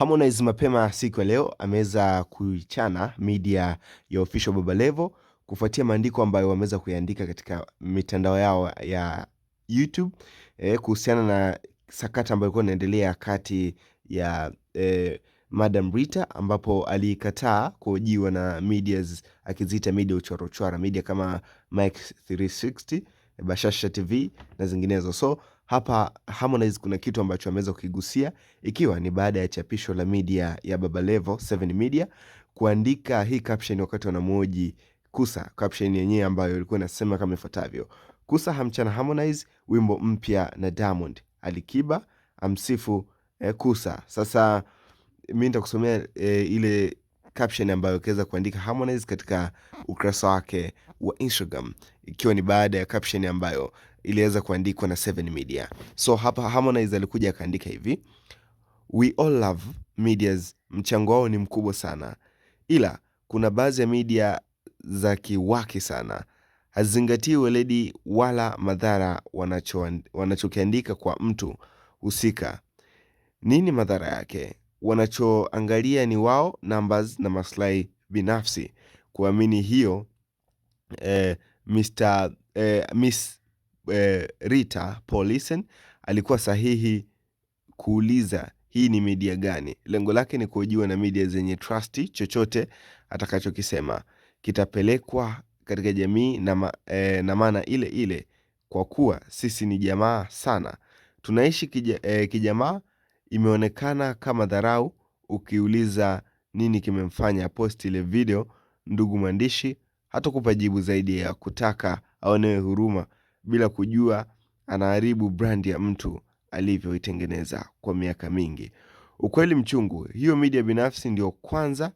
Harmonize mapema siku ya leo ameweza kuichana media ya Official Baba Levo kufuatia maandiko ambayo wameweza kuyaandika katika mitandao yao ya YouTube kuhusiana na sakata ambayo ilikuwa inaendelea kati ya Madam Rita, ambapo alikataa kuhojiwa na medias akiziita media uchoro media kama Mike 360, Bashasha TV na zinginezo. So hapa Harmonize kuna kitu ambacho ameweza kukigusia, ikiwa ni baada ya chapisho la media ya Baba Levo 7 Media kuandika hii caption wakati wanamuoji Kusa. Caption yenyewe ambayo ilikuwa inasema kama ifuatavyo: Kusa hamchana Harmonize wimbo mpya na Diamond, Alikiba amsifu Kusa. Sasa mimi nitakusomea ile caption ambayo kaweza kuandika Harmonize katika ukurasa wake wa Instagram, ikiwa ni baada ya caption ambayo iliweza kuandikwa na 7 Media. So hapa Harmonize alikuja akaandika hivi: We all love medias, mchango wao ni mkubwa sana, ila kuna baadhi ya media za kiwaki sana, hazingatii weledi wala madhara wanachokiandika kwa mtu husika. Nini madhara yake? Wanachoangalia ni wao, numbers na maslahi binafsi. Kuamini hiyo Miss Rita Paulisen alikuwa sahihi kuuliza hii ni media gani. Lengo lake ni kuhojiwa na media zenye trust. Chochote atakachokisema kitapelekwa katika jamii na maana ile ile, kwa kuwa sisi ni jamaa sana, tunaishi kijamaa. Imeonekana kama dharau. Ukiuliza nini kimemfanya post ile video, ndugu mwandishi hatakupa jibu zaidi ya kutaka aonewe huruma, bila kujua anaharibu brand ya mtu alivyoitengeneza kwa miaka mingi. Ukweli mchungu, hiyo media binafsi ndio kwanza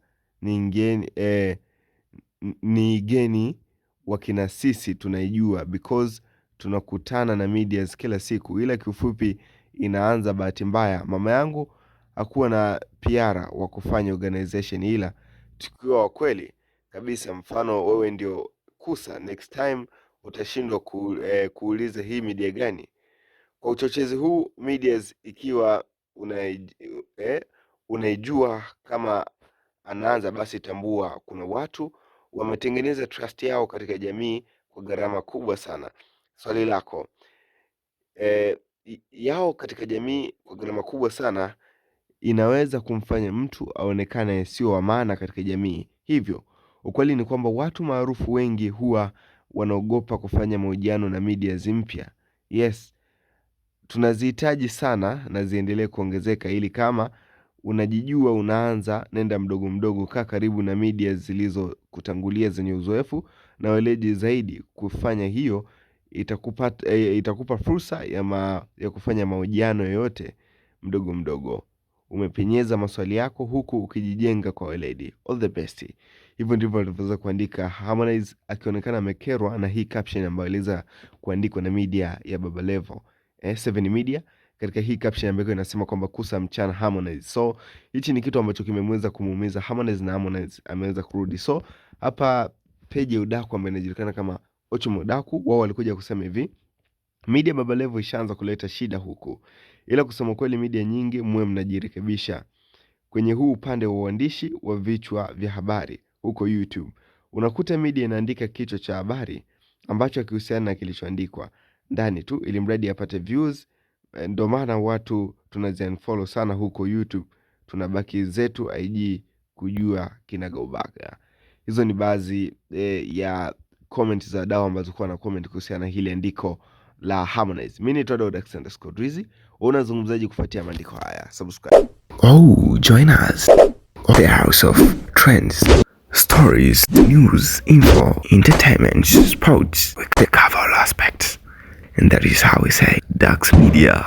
ni geni wakina sisi tunaijua, because tunakutana na medias kila siku, ila kiufupi inaanza bahati mbaya. Mama yangu hakuwa na PR wa kufanya organization, ila tukiwa wa kweli kabisa, mfano wewe ndio Kusa, next time utashindwa kuuliza hii media gani. Kwa uchochezi huu medias, ikiwa unaijua kama anaanza, basi tambua kuna watu wametengeneza trust yao katika jamii kwa gharama kubwa sana. Swali lako, yao katika jamii kwa gharama kubwa sana inaweza kumfanya mtu aonekane sio wa maana katika jamii. Hivyo ukweli ni kwamba watu maarufu wengi huwa wanaogopa kufanya mahojiano na media mpya. Yes, tunazihitaji sana na ziendelee kuongezeka, ili kama unajijua unaanza, nenda mdogo mdogo, kaa karibu na media zilizo kutangulia zenye uzoefu na weledi zaidi. Kufanya hiyo itakupa fursa ya kufanya mahojiano yoyote mdogo mdogo. Umepenyeza maswali yako huku ukijijenga kwa weledi. All the best. Hivyo ndivyo alivyoweza kuandika Harmonize, akionekana amekerwa na hii caption ambayo iliweza kuandikwa na media ya Baba Levo 7 Media, katika hii caption ambayo inasema kwamba Kusa mchana Harmonize. So hichi ni kitu ambacho kimemweza kumuumiza Harmonize, na Harmonize ameweza kurudi. So hapa page ya udaku ambayo inajulikana kama Ochomo Udaku, wao walikuja kusema hivi: media Baba Levo ishaanza kuleta shida huku, ila kusema kweli media nyingi muwe mnajirekebisha kwenye huu upande wa uandishi wa vichwa vya habari. Huko YouTube unakuta media inaandika kichwa cha habari ambacho hakihusiana na kilichoandikwa ndani tu, ili mradi apate views. Ndio maana watu tunaziunfollow sana huko YouTube, tunabaki zetu IG kujua kinagaubaga. Hizo ni baadhi ya comment za dawa ambazo kwa na comment kuhusiana na hili andiko la Harmonize. Mimi ni Todd_Drizzy. Unazungumzaji kufuatia maandiko haya? Subscribe. Oh, join us. The House of Trends, stories, news, info, entertainment, sports. We cover all aspects. And that is how we say Dax Media.